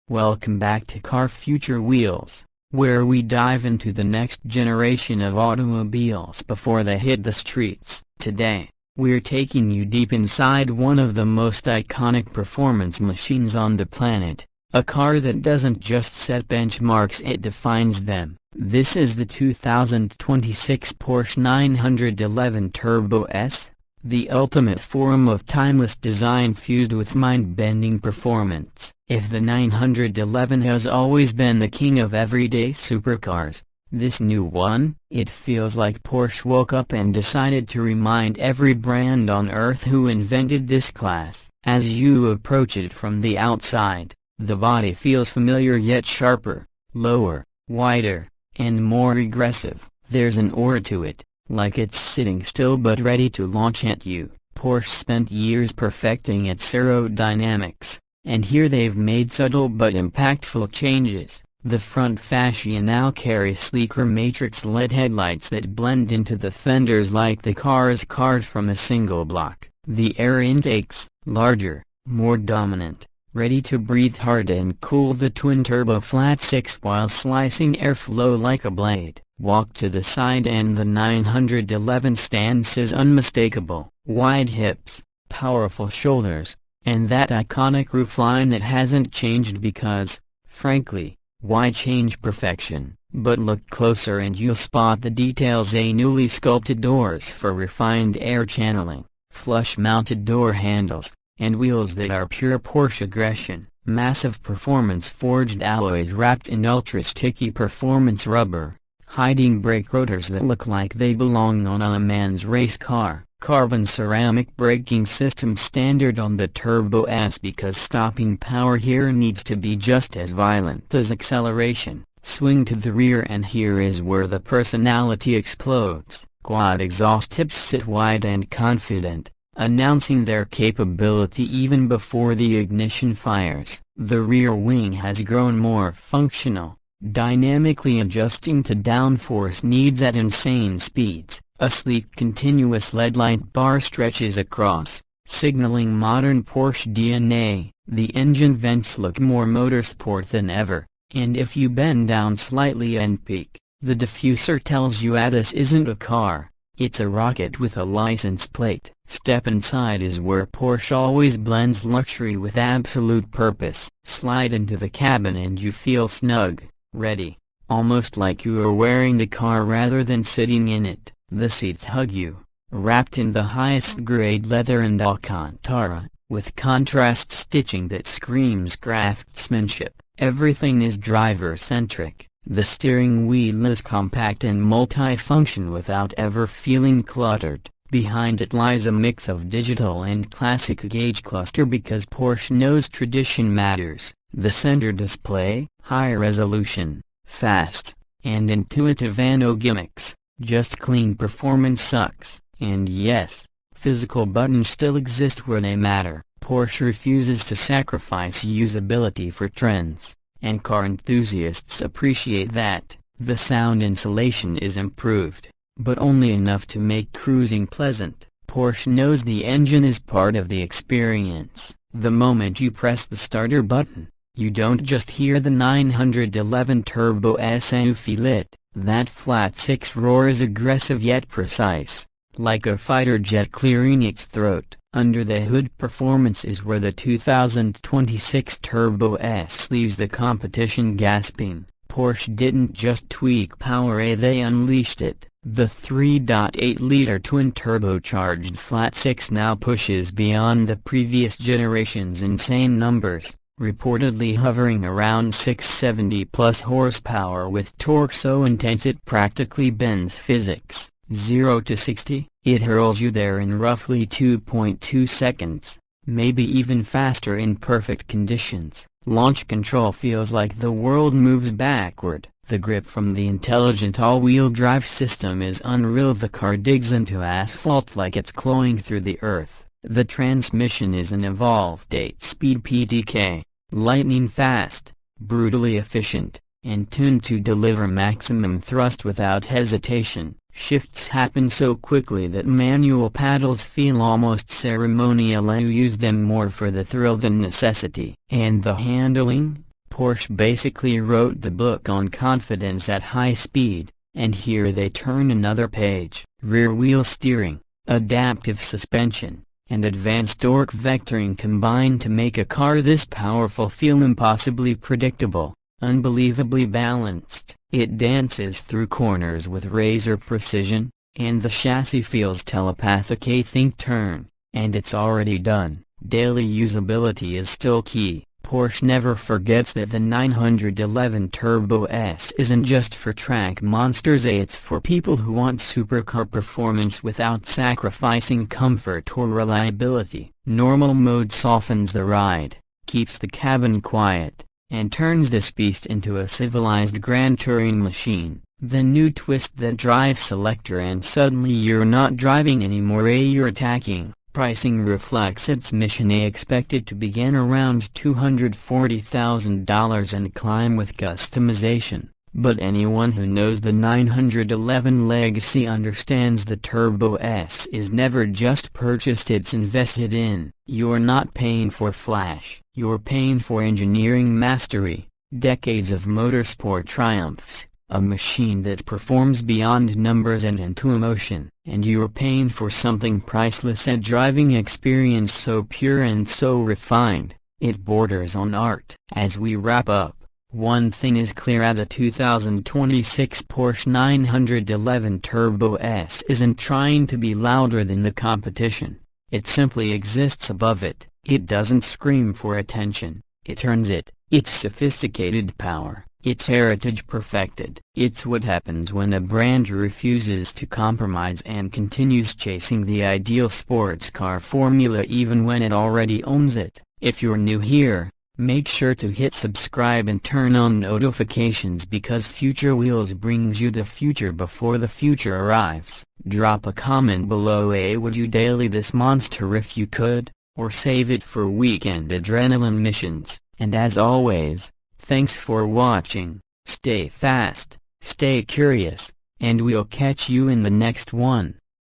Welcome back to Car Future Wheels, where we dive into the next generation of automobiles before they hit the streets. Today, we're taking you deep inside one of the most iconic performance machines on the planet, a car that doesn't just set benchmarks, it defines them. This is the 2026 Porsche 911 Turbo S, the ultimate form of timeless design fused with mind-bending performance. If the 911 has always been the king of everyday supercars, this new one, it feels like Porsche woke up and decided to remind every brand on earth who invented this class. As you approach it from the outside, the body feels familiar yet sharper, lower, wider, and more aggressive. There's an aura to it, like it's sitting still but ready to launch at you. Porsche spent years perfecting its aerodynamics, and here they've made subtle but impactful changes. The front fascia now carries sleeker matrix LED headlights that blend into the fenders like the car is carved from a single block. The air intakes, larger, more dominant, ready to breathe hard and cool the twin-turbo flat six while slicing airflow like a blade. Walk to the side and the 911 stance is unmistakable. Wide hips, powerful shoulders, and that iconic roofline that hasn't changed because, frankly, why change perfection? But look closer and you'll spot the details: a newly sculpted doors for refined air channeling, flush-mounted door handles, and wheels that are pure Porsche aggression. Massive performance forged alloys wrapped in ultra-sticky performance rubber, hiding brake rotors that look like they belong on a man's race car. Carbon ceramic braking system standard on the Turbo S because stopping power here needs to be just as violent as acceleration. Swing to the rear and here is where the personality explodes. Quad exhaust tips sit wide and confident, announcing their capability even before the ignition fires. The rear wing has grown more functional, dynamically adjusting to downforce needs at insane speeds. A sleek continuous LED light bar stretches across, signaling modern Porsche DNA. The engine vents look more motorsport than ever, and if you bend down slightly and peek, the diffuser tells you this isn't a car, it's a rocket with a license plate. Step inside is where Porsche always blends luxury with absolute purpose. Slide into the cabin and you feel snug, ready, almost like you are wearing the car rather than sitting in it. The seats hug you, wrapped in the highest grade leather and Alcantara, with contrast stitching that screams craftsmanship. Everything is driver-centric. The steering wheel is compact and multi-function without ever feeling cluttered. Behind it lies a mix of digital and classic gauge cluster because Porsche knows tradition matters. The center display, high resolution, fast, and intuitive, and no gimmicks. Just clean performance sucks. And yes, physical buttons still exist where they matter. Porsche refuses to sacrifice usability for trends, and car enthusiasts appreciate that. The sound insulation is improved, but only enough to make cruising pleasant. Porsche knows the engine is part of the experience. The moment you press the starter button, you don't just hear the 911 Turbo S, you feel it. That flat six roar is aggressive yet precise, like a fighter jet clearing its throat. Under the hood, performance is where the 2026 Turbo S leaves the competition gasping. Porsche didn't just tweak power, they unleashed it. The 3.8-liter twin-turbocharged flat six now pushes beyond the previous generation's insane numbers, reportedly hovering around 670 plus horsepower with torque so intense it practically bends physics. 0 to 60, it hurls you there in roughly 2.2 seconds, maybe even faster in perfect conditions. Launch control feels like the world moves backward. The grip from the intelligent all-wheel drive system is unreal. The car digs into asphalt like it's clawing through the earth. The transmission is an evolved 8-speed PDK, lightning fast, brutally efficient, and tuned to deliver maximum thrust without hesitation. Shifts happen so quickly that manual paddles feel almost ceremonial. You use them more for the thrill than necessity. And the handling? Porsche basically wrote the book on confidence at high speed, and here they turn another page. Rear-wheel steering, adaptive suspension, and advanced torque vectoring combine to make a car this powerful feel impossibly predictable, unbelievably balanced. It dances through corners with razor precision, and the chassis feels telepathic. Think turn, and it's already done. Daily usability is still key. Porsche never forgets that the 911 Turbo S isn't just for track monsters, it's for people who want supercar performance without sacrificing comfort or reliability. Normal mode softens the ride, keeps the cabin quiet, and turns this beast into a civilized grand touring machine. The new twist, that drive selector, and suddenly you're not driving anymore, you're attacking. Pricing reflects its mission, expected to begin around $240,000 and climb with customization. But anyone who knows the 911 legacy understands the Turbo S is never just purchased, it's invested in. You're not paying for flash, you're paying for engineering mastery, decades of motorsport triumphs, a machine that performs beyond numbers and into emotion. And you're paying for something priceless, a driving experience so pure and so refined, it borders on art. As we wrap up, one thing is clear: the 2026 Porsche 911 Turbo S isn't trying to be louder than the competition. It simply exists above it. It doesn't scream for attention, it earns it. Its sophisticated power, its heritage perfected. It's what happens when a brand refuses to compromise and continues chasing the ideal sports car formula even when it already owns it. If you're new here, make sure to hit subscribe and turn on notifications, because Future Wheels brings you the future before the future arrives. Drop a comment below. Would you daily this monster if you could, or save it for weekend adrenaline missions? And as always, thanks for watching. Stay fast, stay curious, and we'll catch you in the next one.